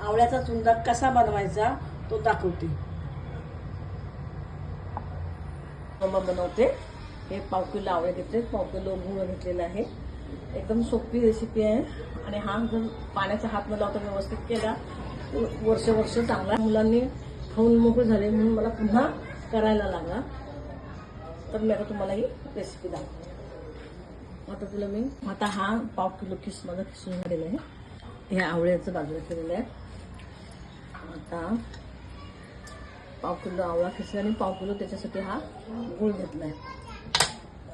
आवळ्याचा चुंदा कसा बनवायचा तो दाखवते. मम्मा बनवते. हे पाव किलो आवळे घेतले, पाव किलो गुळ घेतलेला आहे. एकदम सोपी रेसिपी आहे. आणि हा जर पाण्याचा हात न लावता व्यवस्थित केला वर्ष चांगला. मुलांनी खाऊन मोकळे झाले म्हणून मला पुन्हा करायला लागला. तर मी आता तुम्हाला ही रेसिपी दाखवते. आता हा पाव किलो माझा खिसून झालेला आहे. हे आवळ्याचं बाजूला केलेलं आहे. आता पाव किलो आवळा खिसला आणि पाव किलो त्याच्यासाठी हा गूळ घेतला आहे.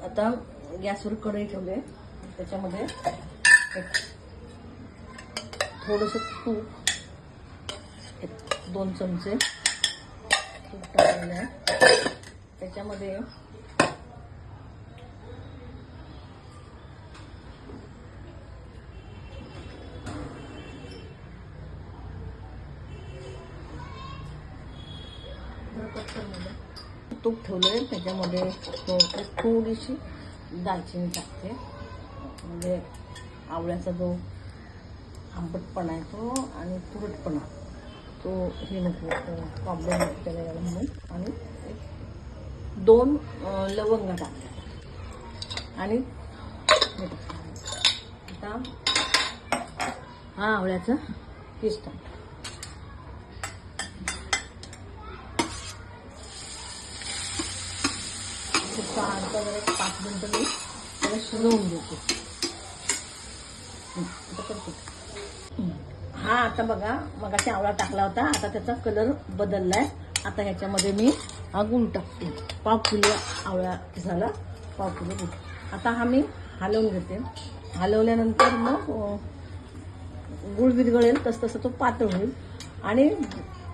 आता गॅसवर कढई ठेवले, त्याच्यामध्ये थोडंसं तूप, 2 चमचे तूप टाकलेलं आहे. त्याच्यामध्ये तूप ठेवलंय. त्याच्यामध्ये थोडीशी दालचिनी टाकते. म्हणजे आवळ्याचा जो आंबटपणा आहे तो आणि तुरटपणा तो हे नको, प्रॉब्लेम नको त्याला यायला म्हणून. आणि 2 लवंग टाकते आणि आता हा आवळ्याचा किस टाकते. आता 5 मिनिटं मी त्याला शिजवून देते. हा आता बघा, मगाशी आवळा टाकला होता, आता त्याचा कलर बदललाय. आता ह्याच्यामध्ये मी हा गूळ टाकते. पाव किलो आवळा किसाला पाव किलो गूळ. आता हा मी हलवून घेते. हलवल्यानंतर मग गूळ विरघळेल तसं तो पातळ होईल. आणि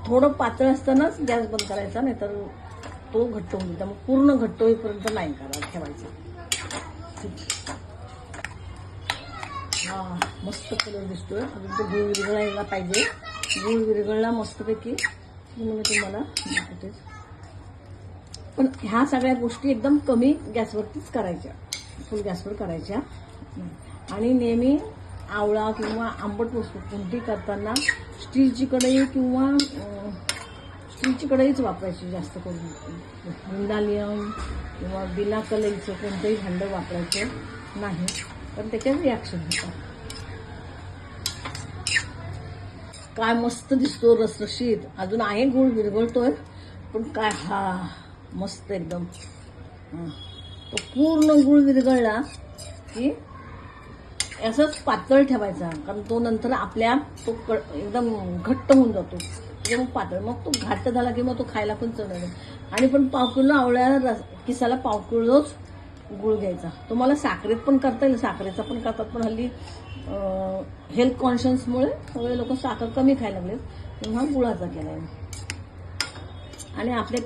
थोडं पातळ असतानाच गॅस बंद करायचा, नाहीतर तो घट्ट होईल. त्यामुळे पूर्ण घट्ट होईपर्यंत नाही ठेवायचा. हा मस्त कलर दिसतोय. अजून तो गूळ विरघळायला पाहिजे. गूळ विरघळला मस्तपैकी मी तुम्हाला दाखवते. पण ह्या सगळ्या गोष्टी एकदम कमी गॅसवरतीच करायच्या, फुल गॅसवर करायच्या. आणि नेहमी आवळा किंवा आंबट वस्तू कोणती करताना स्टीलची कढई किंवा स्टीलची कढईच वापरायची जास्त करून. इंडालियम किंवा बिना कलईचं कोणतंही भांडं वापरायचं नाही, पण त्याच्यात रिॲक्शन होतात. काय मस्त दिसतो, रसरशीत. अजून आहे, गूळ विरघळतोय, पण काय हा मस्त एकदम. तो पूर्ण गूळ विरघळला की असंच पातळ ठेवायचा, कारण तो नंतर आपल्या तो एकदम घट्ट होऊन जातो. मग पातळ, मग तो घट्ट झाला की मग तो खायला पण चढवलं. आणि पण पाव किलो आवळ्या किसाला पाव किलोच गूळ घ्यायचा. तुम्हाला साखरेत पण करता येईल, साखरेचा पण करतात, पण हल्ली हेल्थ कॉन्शियसमुळे सगळे लोक साखर कमी खायला लागलेत, तेव्हा गुळाचा केलाय. आणि आपले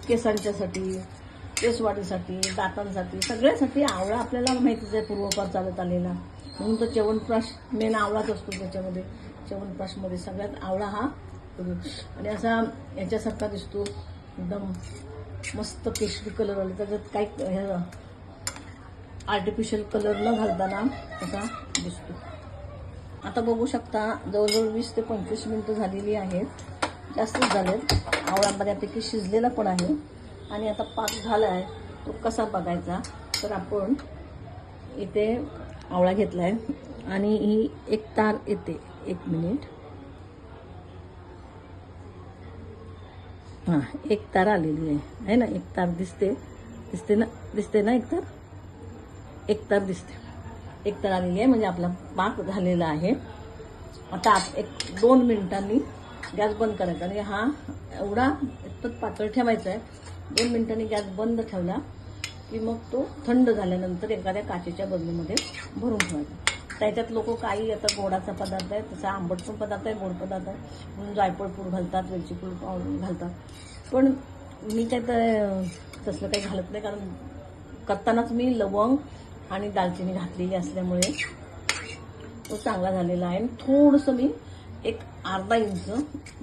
केसांच्यासाठी, केसवाढीसाठी, दातांसाठी, सगळ्यासाठी आवळा आपल्याला माहितीच आहे, पूर्वपार चालत आलेला. म्हणून तर च्यवनप्राश मेन आवळाच असतो त्याच्यामध्ये. च्यवनप्राशमध्ये सगळ्यात आवळा हा. आणि असा याच्यासारखा दिसतो, एकदम मस्त केशरी कलर आले. त्याच्यात काही आर्टिफिशियल कलर न घालताना असा दिसतो. आता बघू शकता, जवळजवळ 20 ते 25 मिनिटं झालेली आहेत, जास्तच झालेत. आवळा बऱ्यापैकी शिजलेला पण आहे. आणि आता पाक झाला आहे, तो कसा बघायचा, तर आपण इथे आवळा घेतला आहे आणि ही एक तार येते. 1 मिनिट. हां, एक तार आलेली आहे ना, एक तार दिसते ना, एक तार दिसते. एक तार आलेली आहे, म्हणजे आपला पाक झालेला आहे. आता 1-2 मिनिटांनी गॅस बंद करायचा. आणि हा एवढा इतपत पातळ ठेवायचा आहे. 2 मिनिटांनी गॅस बंद ठेवला की मग तो थंड झाल्यानंतर एखाद्या काचेच्या बरणीमध्ये भरून ठेवायचा. त्याच्यात लोक काही, आता गोडाचा पदार्थ आहे, तसा आंबट पण पदार्थ आहे, गोड पदार्थ आहे, म्हणून जायफळ पूड घालतात, वेलची पूड घालतात. पण मी काय तर तसलं काही घालत नाही, कारण करतानाच मी लवंग आणि दालचिनी घातलेली असल्यामुळे तो चांगला झालेला आहे. थोडंसं मी एक अर्धा इंच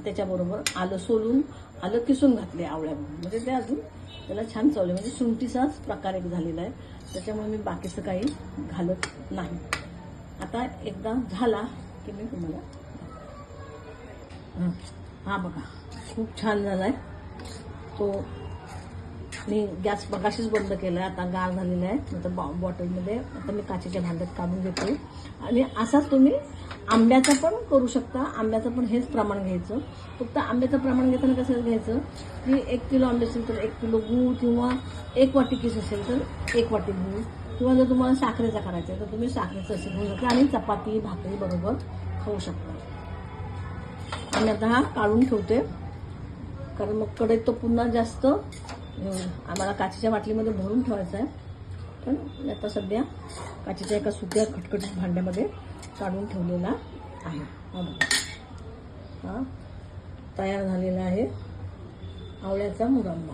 त्याच्याबरोबर आलं सोलून, आलं किसून घातले आवळ्याबरोबर, म्हणजे ते अजून त्याला छान चवले. म्हणजे शुंठीचाच प्रकार एक झालेला आहे, त्याच्यामुळे मी बाकीचं काही घालत नाही. आता एकदा झाला की मी तुम्हाला हा बघा खूप छान झाला आहे तो. मी गॅस मगाशीच बंद केला आहे, आता गार झालेला आहे. नंतर बॉटलमध्ये आता मी काचेच्या भांड्यात काढून घेते. आणि असाच तुम्ही आंब्याचा पण करू शकता. आंब्याचं पण हेच प्रमाण घ्यायचं. फक्त आंब्याचं प्रमाण घेताना कसं घ्यायचं की 1 किलो आंबे असेल तर 1 किलो गूळ, किंवा 1 वाटी किस असेल तर 1 वाटी गूळ, किंवा जर तुम्हाला साखरेचा करायचा आहे तर तुम्ही साखरेचं असे घेऊ शकता आणि चपाती भाकरी बरोबर खाऊ शकता. आणि आता हा काढून ठेवते, कारण मग कढईत तो पुन्हा जास्त आम्हाला काचेच्या बाटलीमध्ये भरून ठेवायचा आहे. पण आता सध्या काचेच्या एका सुक्या खटखटीत भांड्यामध्ये काढून ठेवलेला आहे. हा बघा, हा तयार झालेला आहे आवळ्याचा मुरंबा.